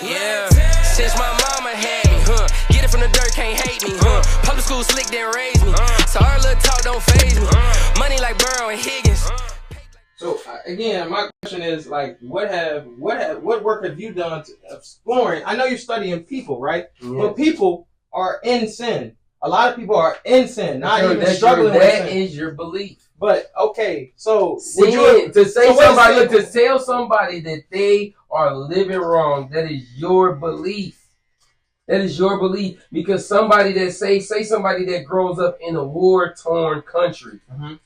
Yeah, since my mama had me, get it from the dirt, can't hate me, public school slick, didn't raise me, so our little talk don't faze me, money like Burrow and Higgins. So again, my question is like, what work have you done to exploring? I know you're studying people, right? Yes. But people are in sin. A lot of people are in sin, not even struggling with sin. That is your belief. But okay, so to tell somebody that they are living wrong, that is your belief. That is your belief, because somebody that say somebody that grows up in a war-torn country,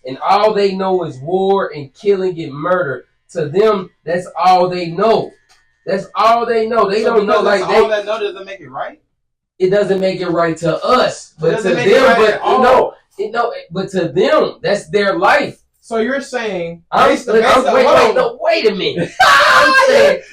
and all they know is war and killing and murder. To them, that's all they know. That's all they know. They don't know like all that know doesn't make it right. It doesn't make it right to us, but to them, but to them, that's their life. So you're saying? Wait a minute.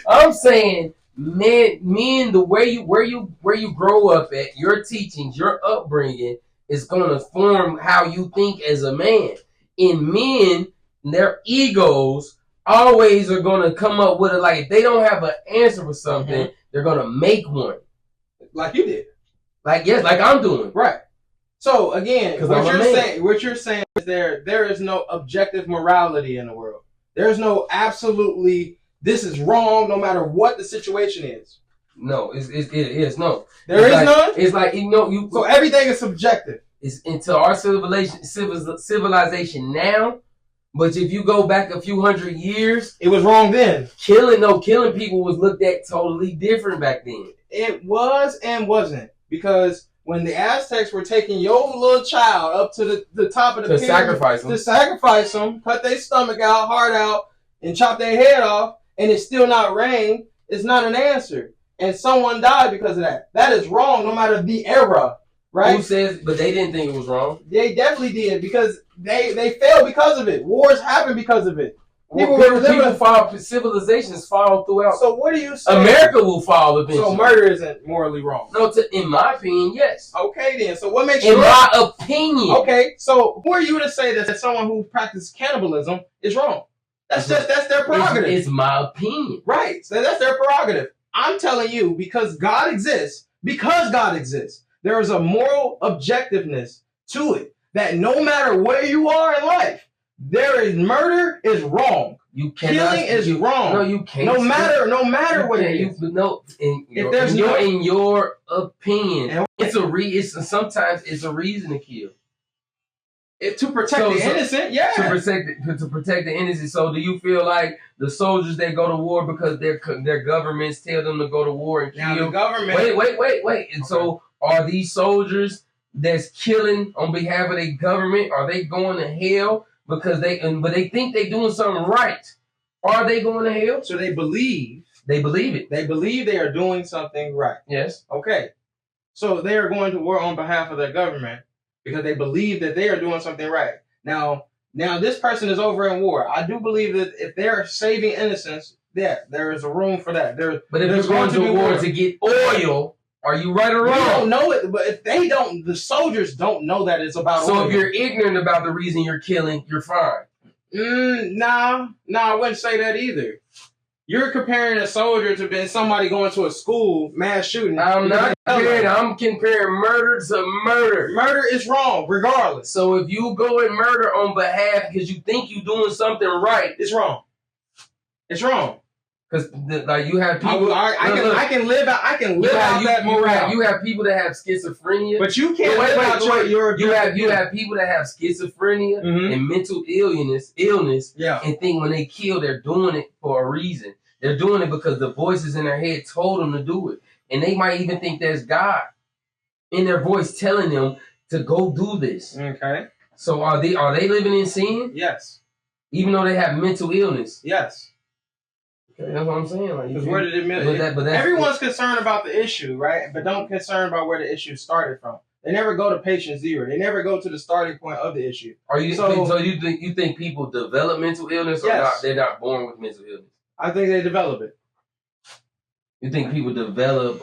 I'm saying. Men, the way where you grow up at, your teachings, your upbringing is gonna form how you think as a man. In men, their egos always are gonna come up with like if they don't have an answer for something, they're gonna make one. Like you did. Like I'm doing. Right. So again, what you're saying is there is no objective morality in the world. There's no absolutely this is wrong no matter what the situation is. No, it is no. There is none? It's like so everything is subjective. It's into our civilization now. But if you go back a few hundred years, it was wrong then. Killing people was looked at totally different back then. It was and wasn't. Because when the Aztecs were taking your little child up to the top of the pyramid to sacrifice them, cut their stomach out, heart out, and chop their head off, and it's still not rain, it's not an answer. And someone died because of that. That is wrong no matter the era, right? Who says, but they didn't think it was wrong? They definitely did because they failed because of it. Wars happen because of it. People fall, civilizations fall throughout. So what are you saying? America will fall eventually. So murder isn't morally wrong? No, in my opinion, yes. Okay then, so what makes in my opinion. Okay, so who are you to say that someone who practices cannibalism is wrong? That's their prerogative. It's my opinion. Right. So that's their prerogative. I'm telling you, because God exists, there is a moral objectiveness to it. That no matter where you are in life, murder is wrong. Killing is wrong. No, you can't. No matter what it is. In your opinion, sometimes it's a reason to kill. To protect the innocent, yeah. To protect the innocent. So, do you feel like the soldiers that go to war because their governments tell them to go to war and kill? Now the government. Wait. And so, are these soldiers that's killing on behalf of their government? Are they going to hell because they think they're doing something right? Are they going to hell? So they believe. They believe it. They believe they are doing something right. Yes. Okay. So they are going to war on behalf of their government. Because they believe that they are doing something right. Now this person is over in war. I do believe that if they're saving innocents, there is a room for that. But if you're going to war to get oil, are you right or wrong? We don't know it, but if they don't, the soldiers don't know that it's about oil. So if you're ignorant about the reason you're killing, you're fine. Nah, I wouldn't say that either. You're comparing a soldier to somebody going to a school, mass shooting. I'm not comparing. I'm comparing murder to murder. Murder is wrong, regardless. So if you go and murder on behalf because you think you're doing something right, it's wrong. It's wrong. Because you have people. I can live out that morale. You have people that have schizophrenia, but you can't live out your. You have people that have schizophrenia and mental illness, and think when they kill, they're doing it for a reason. They're doing it because the voices in their head told them to do it, and they might even think there's God in their voice telling them to go do this. Okay. So are they living in sin? Yes. Even though they have mental illness. Yes. That's what I'm saying. Like, where did it? Everyone's concerned about the issue, right? But don't concern about where the issue started from. They never go to patient zero. They never go to the starting point of the issue. So you think people develop mental illness or not? They're not born with mental illness. I think they develop it. You think people develop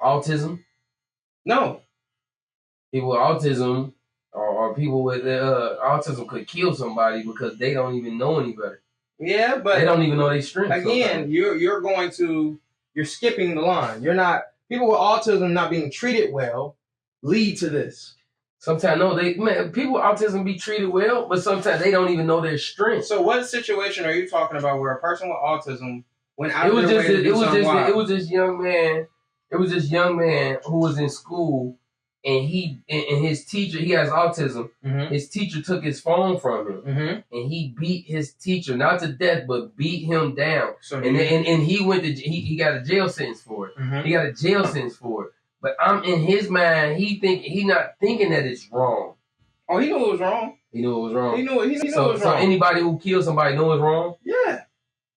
autism? No. People with autism or people with autism could kill somebody because they don't even know any better. Yeah, but they don't even know their strength. Again, you're going to you're skipping the line. You're not. People with autism not being treated well lead to this. Sometimes people with autism be treated well, but sometimes they don't even know their strength. So what situation are you talking about where a person with autism went out of their way to do something wild? It was this young man. It was this young man who was in school, and his teacher, he has autism. Mm-hmm. His teacher took his phone from him, mm-hmm. and he beat his teacher, not to death, but beat him down. So and he went to he got a jail sentence for it. Mm-hmm. He got a jail sentence for it. But I'm in his mind, he not thinking that it's wrong. Oh, he knew it was wrong. He knew it was wrong. He knew it was wrong. So anybody who kills somebody know it's wrong? Yeah.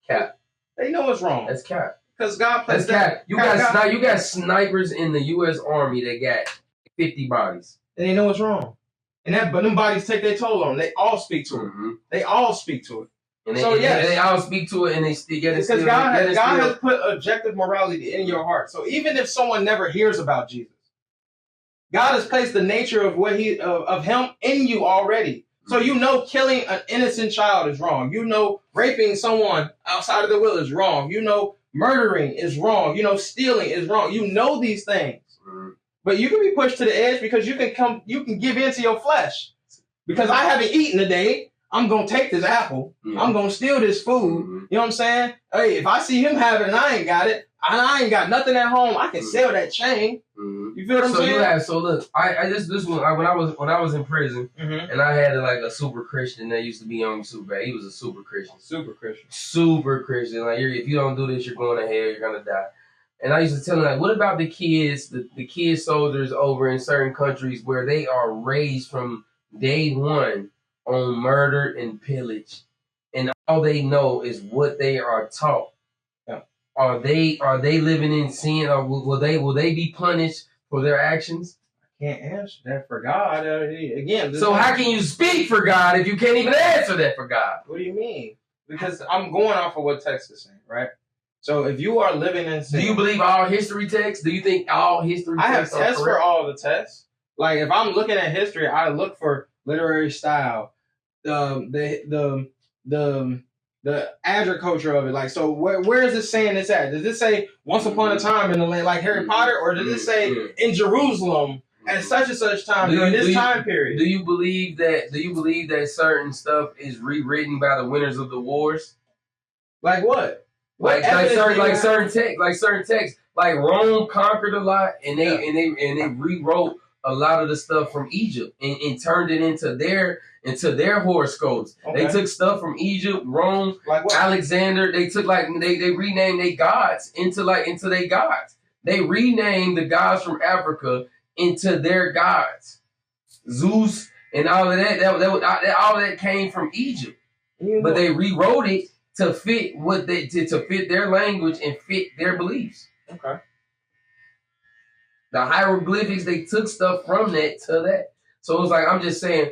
Cap. They know it's wrong. That's cap. Because God plays that. You got snipers in the U.S. Army that got 50 bodies. And they know it's wrong. But them bodies take their toll on them. They all speak to it. Mm-hmm. They all speak to it. And they all speak to it, and they still get it. Because God has put objective morality in your heart. So even if someone never hears about Jesus, God has placed the nature of of Him in you already. So you know killing an innocent child is wrong. You know raping someone outside of the will is wrong. You know murdering is wrong. You know stealing is wrong. You know these things. Mm-hmm. But you can be pushed to the edge because you can give in to your flesh. Because I haven't eaten today. I'm going to take this apple. Mm-hmm. I'm going to steal this food. Mm-hmm. You know what I'm saying? Hey, if I see him have it and I ain't got it, and I ain't got nothing at home, I can sell that chain. Mm-hmm. You feel what I'm saying? So look, this one when I was in prison, mm-hmm. and I had like a super Christian that used to be on me super bad. He was a super Christian. Super Christian. Super Christian. Like if you don't do this, you're going to hell. You're gonna die. And I used to tell him, like, what about the kids, the kid soldiers over in certain countries where they are raised from day one on murder and pillage, and all they know is what they are taught. Yeah. Are they living in sin, or will they be punished for their actions? I can't answer that for God. Again. So how can you speak for God if you can't even answer that for God? What do you mean? Because I'm going off of what text is saying, right? So if you are living in sin, do you believe all history texts? Do you think all history texts? I have tests for all the tests. Like if I'm looking at history, I look for literary style, the agriculture of it. Like, so where is it saying this at? Does it say once upon a time in the land, like Harry Potter, or does it say in Jerusalem at such and such time during this time period? Do you believe that certain stuff is rewritten by the winners of the wars? Like what? Like certain texts, like Rome conquered a lot, and they rewrote a lot of the stuff from Egypt and turned it into their horoscopes. Okay. They took stuff from Egypt, Rome, like Alexander. They took they renamed their gods into their gods. They renamed the gods from Africa into their gods. Zeus and all of that. All of that came from Egypt, but they rewrote it to fit to fit their language and fit their beliefs. Okay. The hieroglyphics, they took stuff from that to that. So it's like, I'm just saying,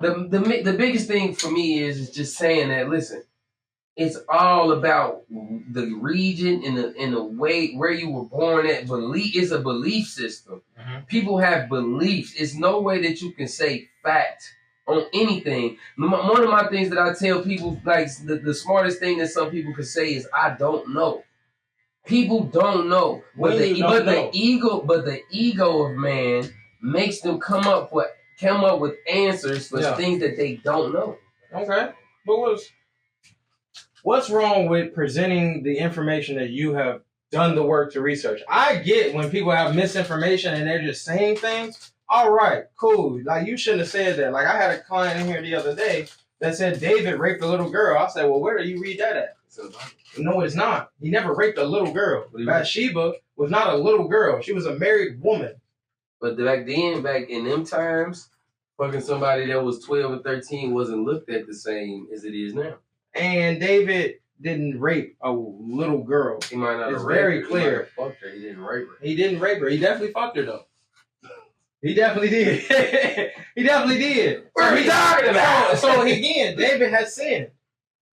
the biggest thing for me is just saying that, listen, it's all about the region and the way where you were born at. Belief is a belief system. Mm-hmm. People have beliefs. It's no way that you can say fact on anything. One of my things that I tell people, like the smartest thing that some people could say is, I don't know. People don't know, but the ego of man makes them come up with answers for things that they don't know. Okay, but what's wrong with presenting the information that you have done the work to research? I get when people have misinformation and they're just saying things. All right, cool. Like you shouldn't have said that. Like I had a client in here the other day that said David raped a little girl. I said, well, where do you read that at? No, it's not. He never raped a little girl. Bathsheba was not a little girl. She was a married woman. But back in them times, fucking somebody that was 12 and 13 wasn't looked at the same as it is now. And David didn't rape a little girl. He might not have raped her. Very clear. He might have fucked her. He didn't rape her. He didn't rape her. He definitely fucked her, though. He definitely did. He definitely did. What are we talking about? So again, David has sinned.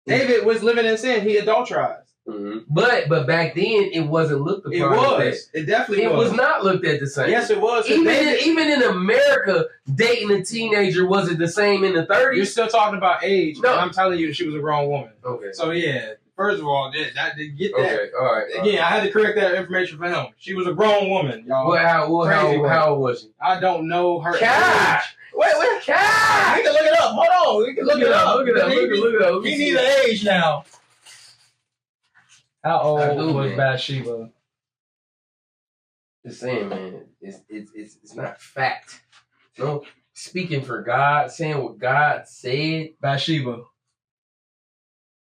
David was living in sin. He adulterized. Mm-hmm. But back then, it wasn't looked upon. It was. It definitely was. It was not looked at the same. Yes, it was. Even in America, dating a teenager wasn't the same in the 30s. You're still talking about age. No, I'm telling you that she was a grown woman. Okay. So yeah, First of all, get that. Okay, all right. Again, I had to correct that information for him. She was a grown woman, y'all. How old was she? I don't know her age. Wait, Cat! We can look it up. Hold on. We can look it up. Look it up. We need an age now. How old was man. Bathsheba? Just saying, man. It's not fact. No, speaking for God, saying what God said. Bathsheba.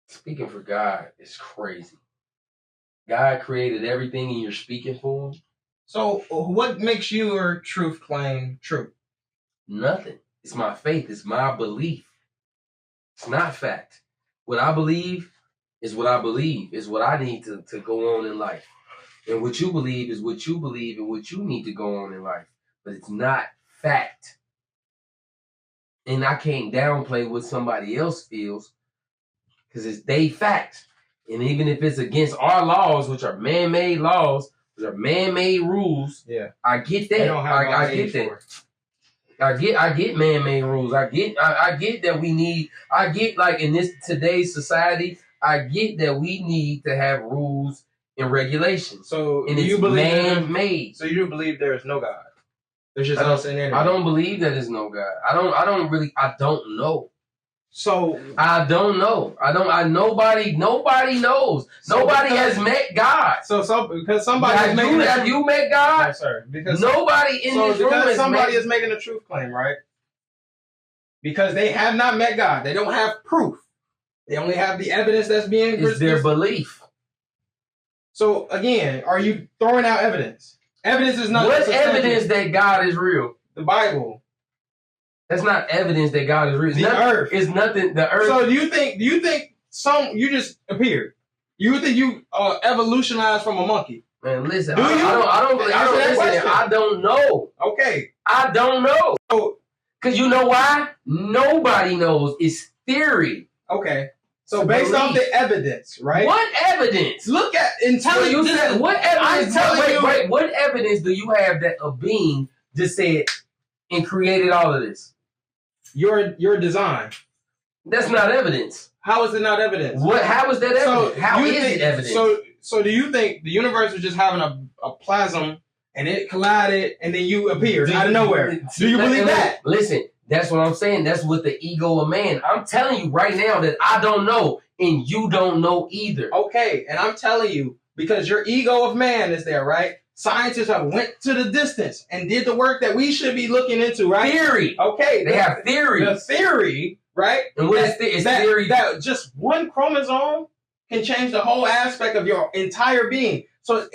Speaking for God is crazy. God created everything and you're speaking for him? So what makes your truth claim true? Nothing. It's my faith. It's my belief. It's not fact. What I believe is what I believe. Is what I need to go on in life. And what you believe is what you believe and what you need to go on in life. But it's not fact. And I can't downplay what somebody else feels because it's they facts. And even if it's against our laws, which are man-made laws, which are man-made rules, yeah, I get that. I get that. I get man-made rules. I get that we need. I get like in this today's society. I get that we need to have rules and regulations. So and it's man-made. So you do believe there is no God? There's just us in there. I don't believe that there's no God. I don't know. So I don't know. Nobody knows. So nobody has met God. So because somebody have you met God? No, sir. Because nobody in this room because somebody is making a truth claim, right? Because they have not met God. They don't have proof. They only have the evidence that's being presented. It's their belief. So again, are you throwing out evidence? Evidence is not. What's evidence that God is real? The Bible. That's not evidence that God is real. The earth is nothing. The earth. So do you think you just appeared? You think you evolutionized from a monkey? Man, listen. I don't know. Okay. I don't know. So, because you know why? Nobody knows. It's theory. Okay. So based off the evidence, right? What evidence? Look at intelligence. What evidence? Wait. What evidence do you have that a being just said and created all of this? Your design. That's not evidence. How is it not evidence? How is that evidence? So how is it evidence? So do you think the universe was just having a plasm and it collided and then you appeared out of nowhere? Do you believe that? Listen, that's what I'm saying. That's what the ego of man. I'm telling you right now that I don't know and you don't know either. Okay, and I'm telling you because your ego of man is there, right? Scientists have went to the distance and did the work that we should be looking into, right? Theory. Okay. They have theory. The theory, right? And what is theory? That just one chromosome can change the whole aspect of your entire being. So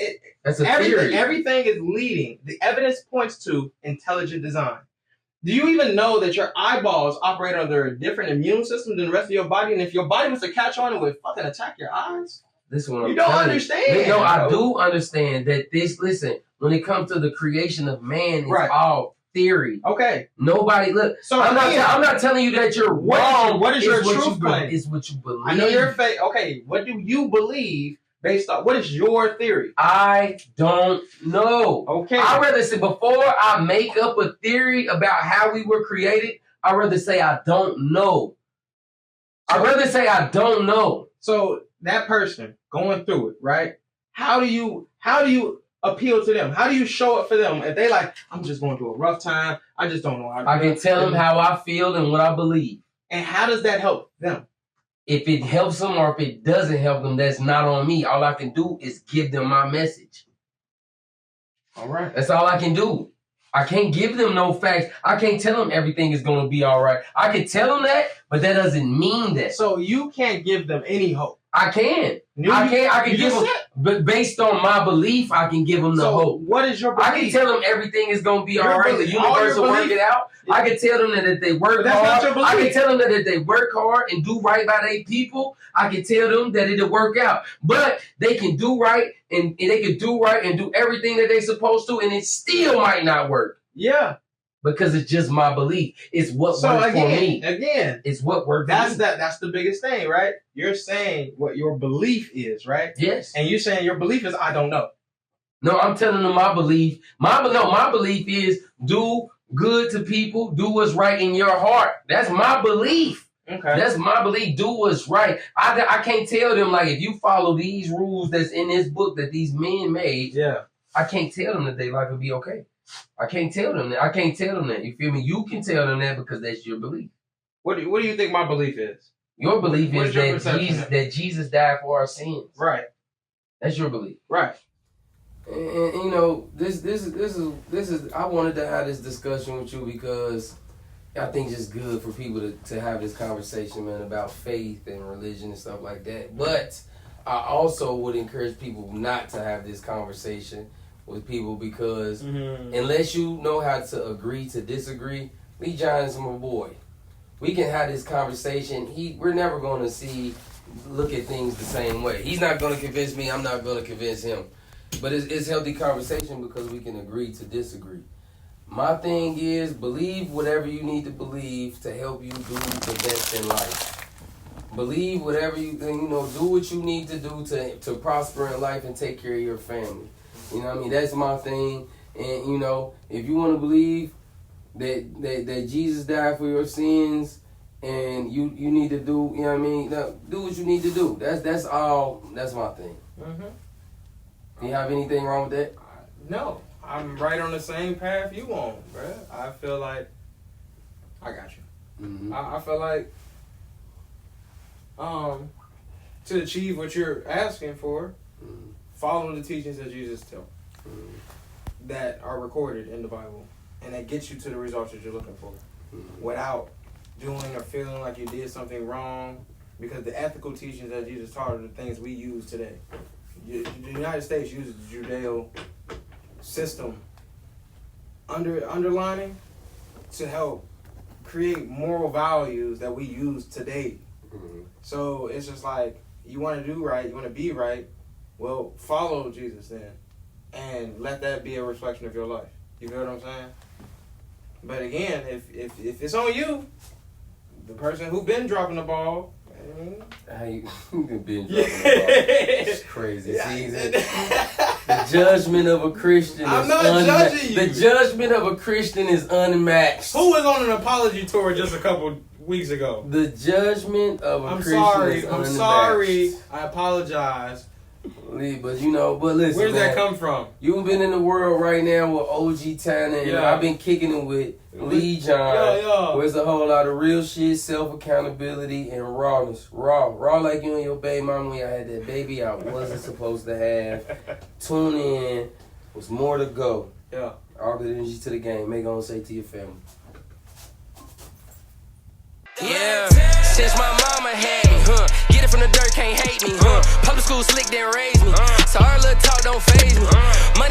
that's a theory. Everything is leading. The evidence points to intelligent design. Do you even know that your eyeballs operate under a different immune system than the rest of your body? And if your body was to catch on, it would fucking attack your eyes? This one you don't understand. No, I do understand that this. Listen, when it comes to the creation of man, it's all theory. Okay. Nobody look. So I'm not telling you that you're wrong. What is your truth claim? It's what you believe. I know your faith. Okay. What do you believe based on? What is your theory? I don't know. Okay. I'd rather say before I make up a theory about how we were created. I'd rather say I don't know. I'd rather say I don't know. So that person going through it, right? How do you appeal to them? How do you show up for them? If they like, I'm just going through a rough time. I just don't know how to I can tell them how I feel and what I believe. And how does that help them? If it helps them or if it doesn't help them, that's not on me. All I can do is give them my message. All right. That's all I can do. I can't give them no facts. I can't tell them everything is going to be all right. I can tell them that, but that doesn't mean that. So you can't give them any hope. I can. I can give them, but based on my belief, I can give them the hope. What is your belief? I can tell them everything is going to be all right. The universe will work it out. Yeah. I can tell them that if they work hard, I can tell them that if they work hard and do right by their people, I can tell them that it'll work out. But they can do right and they can do right and do everything that they're supposed to, and it still might not work. Yeah. Because it's just my belief. It's what works for me. Again, it's what works for me. That's the biggest thing, right? You're saying what your belief is, right? Yes. And you're saying your belief is I don't know. No, I'm telling them my belief. My belief is do good to people, do what's right in your heart. That's my belief. Okay. That's my belief. Do what's right. I can't tell them, like, if you follow these rules that's in this book that these men made, I can't tell them that their life will be okay. I can't tell them that. You feel me? You can tell them that because that's your belief. What do you think my belief is? Your belief is that Jesus died for our sins. Right. That's your belief. Right. And you know, this is I wanted to have this discussion with you because I think it's just good for people to have this conversation, man, about faith and religion and stuff like that. But I also would encourage people not to have this conversation with people because unless you know how to agree to disagree, Lee John is my boy. We can have this conversation. We're never going to look at things the same way. He's not going to convince me. I'm not going to convince him. But it's healthy conversation because we can agree to disagree. My thing is, believe whatever you need to believe to help you do the best in life. Believe whatever do what you need to do to prosper in life and take care of your family. You know what I mean? That's my thing. And, you know, if you want to believe that Jesus died for your sins and you need to do, you know what I mean? Do what you need to do. That's all. That's my thing. Mm-hmm. Do you have anything wrong with that? No. I'm right on the same path you on, bro. I feel like I got you. Mm-hmm. I feel like to achieve what you're asking for, follow the teachings that Jesus taught that are recorded in the Bible, and that gets you to the results that you're looking for, without doing or feeling like you did something wrong. Because the ethical teachings that Jesus taught are the things we use today. The United States uses the Judeo system underlining to help create moral values that we use today. So it's just like, you want to do right, you want to be right, well, follow Jesus then, and let that be a reflection of your life. You feel what I'm saying? But again, if it's on you, the person who been dropping the ball, how you been dropping the ball? It's crazy. See, the judgment of a Christian I'm not judging you. The judgment of a Christian is unmatched. Who was on an apology tour just a couple weeks ago? The judgment of a Christian is unmatched. I'm sorry. I apologize. But listen. Where's that come from? You've been in the world right now with OG Tanner, and I've been kicking it with Lee John. Where's a whole lot of real shit, self accountability, and rawness. Raw like you and your baby mama when I had that baby I wasn't supposed to have. Tune in. There's more to go. Yeah. All good energy to the game. Make on say to your family. Yeah, since my mama had me, get it from the dirt, can't hate me, public school slick, didn't raise me, so our little talk don't faze me, money